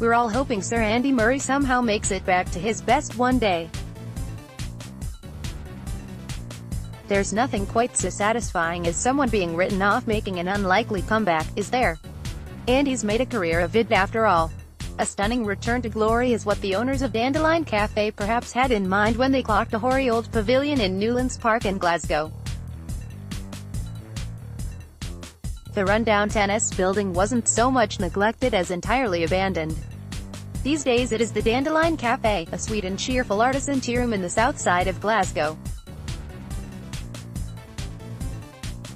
We're all hoping Sir Andy Murray somehow makes it back to his best one day. There's nothing quite so satisfying as someone being written off making an unlikely comeback, is there? Andy's made a career of it after all. A stunning return to glory is what the owners of Dandelion Café perhaps had in mind when they clocked a hoary old pavilion in Newlands Park in Glasgow. The rundown tennis building wasn't so much neglected as entirely abandoned. These days it is the Dandelion Café, a sweet and cheerful artisan tea room in the south side of Glasgow.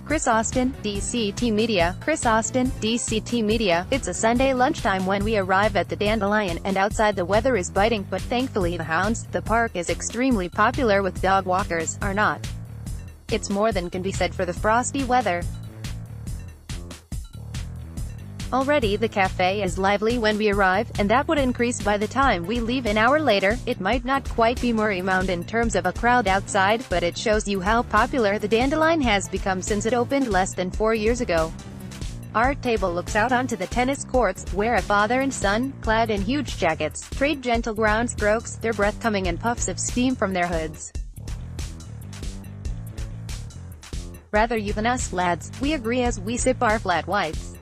Chris Austin, DCT Media. Chris Austin, DCT Media. It's a Sunday lunchtime when we arrive at the Dandelion, and outside the weather is biting, but thankfully the hounds, the park is extremely popular with dog walkers, are not. It's more than can be said for the frosty weather. Already the cafe is lively when we arrive, and that would increase by the time we leave an hour later. It might not quite be Murray Mound in terms of a crowd outside, but it shows you how popular the Dandelion has become since it opened less than 4 years ago. Our table looks out onto the tennis courts, where a father and son, clad in huge jackets, trade gentle ground strokes, their breath coming in puffs of steam from their hoods. Rather you than us, lads, we agree as we sip our flat whites.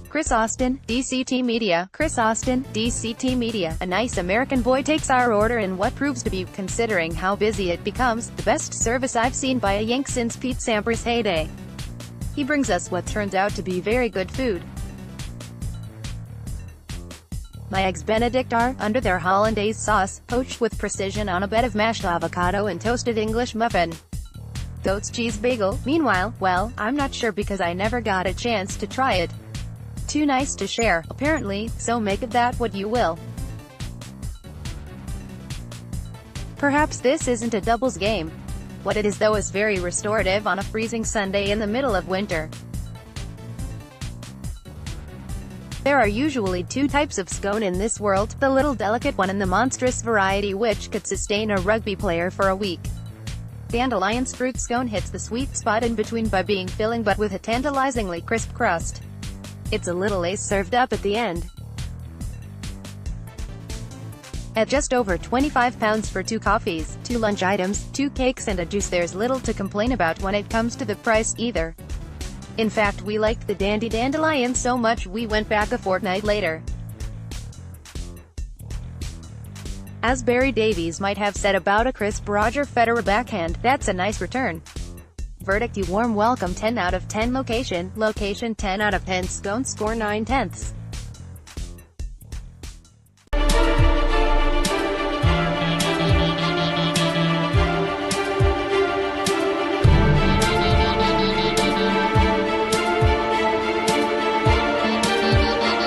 Chris Austin, DCT Media. Chris Austin, DCT Media. A nice American boy takes our order in what proves to be, considering how busy it becomes, the best service I've seen by a Yank since Pete Sampras' heyday. He brings us what turns out to be very good food. My eggs Benedict are, under their hollandaise sauce, poached with precision on a bed of mashed avocado and toasted English muffin. Goat's cheese bagel, meanwhile, well, I'm not sure because I never got a chance to try it. Too nice to share, apparently, so make of that what you will. Perhaps this isn't a doubles game. What it is though is very restorative on a freezing Sunday in the middle of winter. There are usually two types of scone in this world, the little delicate one and the monstrous variety which could sustain a rugby player for a week. Dandelion's fruit scone hits the sweet spot in between by being filling but with a tantalizingly crisp crust. It's a little ace served up at the end. At just over £25 for 2 coffees, 2 lunch items, 2 cakes and a juice, there's little to complain about when it comes to the price either. In fact, we liked the Dandelion so much we went back a fortnight later. As Barry Davies might have said about a crisp Roger Federer backhand, that's a nice return. Verdict: you warm welcome. 10 out of 10. Location 10 out of 10. Scone score 9/10.